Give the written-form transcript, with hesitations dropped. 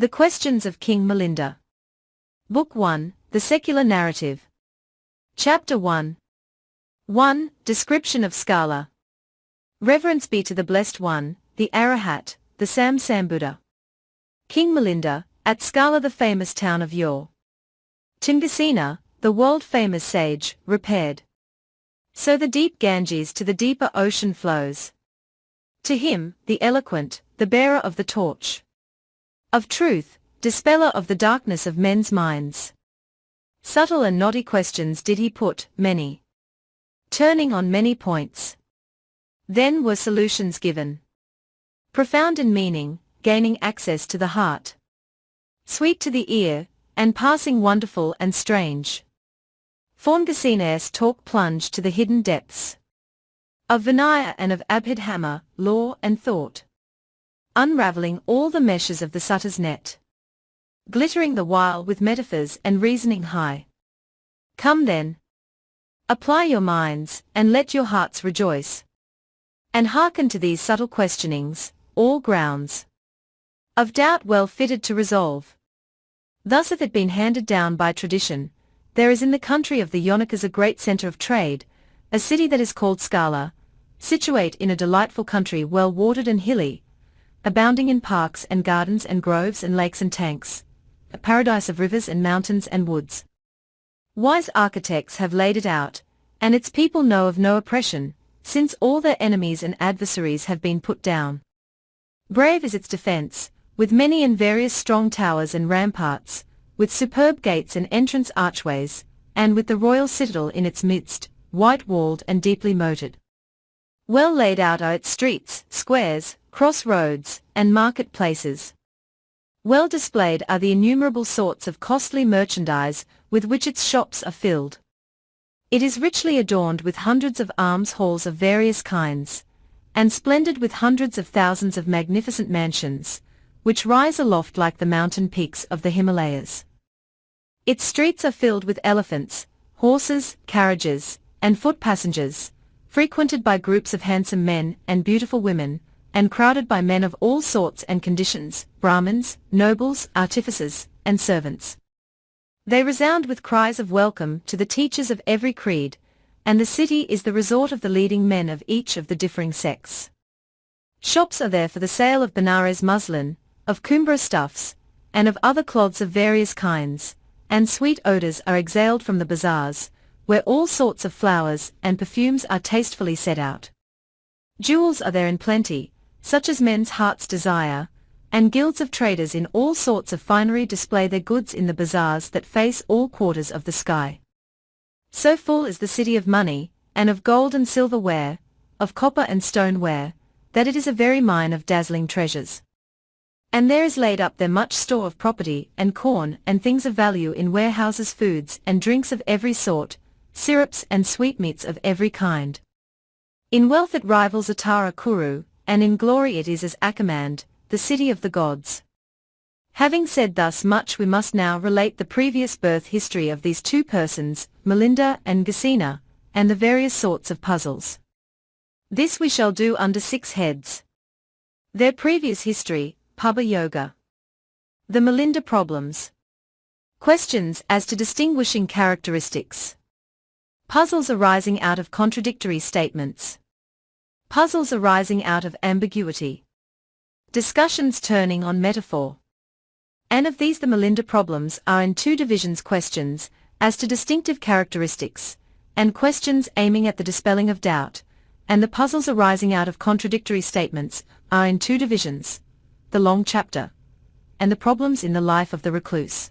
The Questions of King Milinda. Book 1, The Secular Narrative. Chapter 1. 1. Description of Skala. Reverence be to the Blessed One, the Arahat, the Sambuddha. King Milinda, at Skala, the famous town of yore. Tingasena, the world-famous sage, repaired. So the deep Ganges to the deeper ocean flows. To him, the eloquent, the bearer of the torch of truth, dispeller of the darkness of men's minds. Subtle and knotty questions did he put, many, turning on many points. Then were solutions given, profound in meaning, gaining access to the heart, sweet to the ear, and passing wonderful and strange. Faungasena's talk plunged to the hidden depths of Vinaya and of Abhidhamma, law and thought, unraveling all the meshes of the sutter's net, glittering the while with metaphors and reasoning high. Come then, apply your minds, and let your hearts rejoice, and hearken to these subtle questionings, all grounds of doubt well fitted to resolve. Thus hath it been handed down by tradition, there is in the country of the Yonakas a great centre of trade, a city that is called Skala, situate in a delightful country well watered and hilly, abounding in parks and gardens and groves and lakes and tanks, a paradise of rivers and mountains and woods. Wise architects have laid it out, and its people know of no oppression, since all their enemies and adversaries have been put down. Brave is its defence, with many and various strong towers and ramparts, with superb gates and entrance archways, and with the royal citadel in its midst, white-walled and deeply moated. Well laid out are its streets, squares, cross-roads, and market-places. Well displayed are the innumerable sorts of costly merchandise with which its shops are filled. It is richly adorned with hundreds of alms halls of various kinds, and splendid with hundreds of thousands of magnificent mansions, which rise aloft like the mountain peaks of the Himalayas. Its streets are filled with elephants, horses, carriages, and foot passengers, frequented by groups of handsome men and beautiful women, and crowded by men of all sorts and conditions, Brahmins, nobles, artificers, and servants. They resound with cries of welcome to the teachers of every creed, and the city is the resort of the leading men of each of the differing sects. Shops are there for the sale of Benares muslin, of Kumbra stuffs, and of other cloths of various kinds, and sweet odors are exhaled from the bazaars, where all sorts of flowers and perfumes are tastefully set out. Jewels are there in plenty, such as men's hearts desire, and guilds of traders in all sorts of finery display their goods in the bazaars that face all quarters of the sky. So full is the city of money, and of gold and silver ware, of copper and stone ware, that it is a very mine of dazzling treasures. And there is laid up there much store of property and corn and things of value in warehouses, foods and drinks of every sort, syrups and sweetmeats of every kind. In wealth it rivals Atara Kuru, and in glory it is as Akamand, the city of the gods. Having said thus much, we must now relate the previous birth history of these two persons, Milinda and Gasena, and the various sorts of puzzles. This we shall do under 6 heads. Their previous history, Pubba Yoga. The Milinda problems. Questions as to distinguishing characteristics. Puzzles arising out of contradictory statements. Puzzles arising out of ambiguity. Discussions turning on metaphor. And of these the Milinda problems are in 2 divisions: questions as to distinctive characteristics, and questions aiming at the dispelling of doubt, and the puzzles arising out of contradictory statements are in 2 divisions: the long chapter, and the problems in the life of the recluse.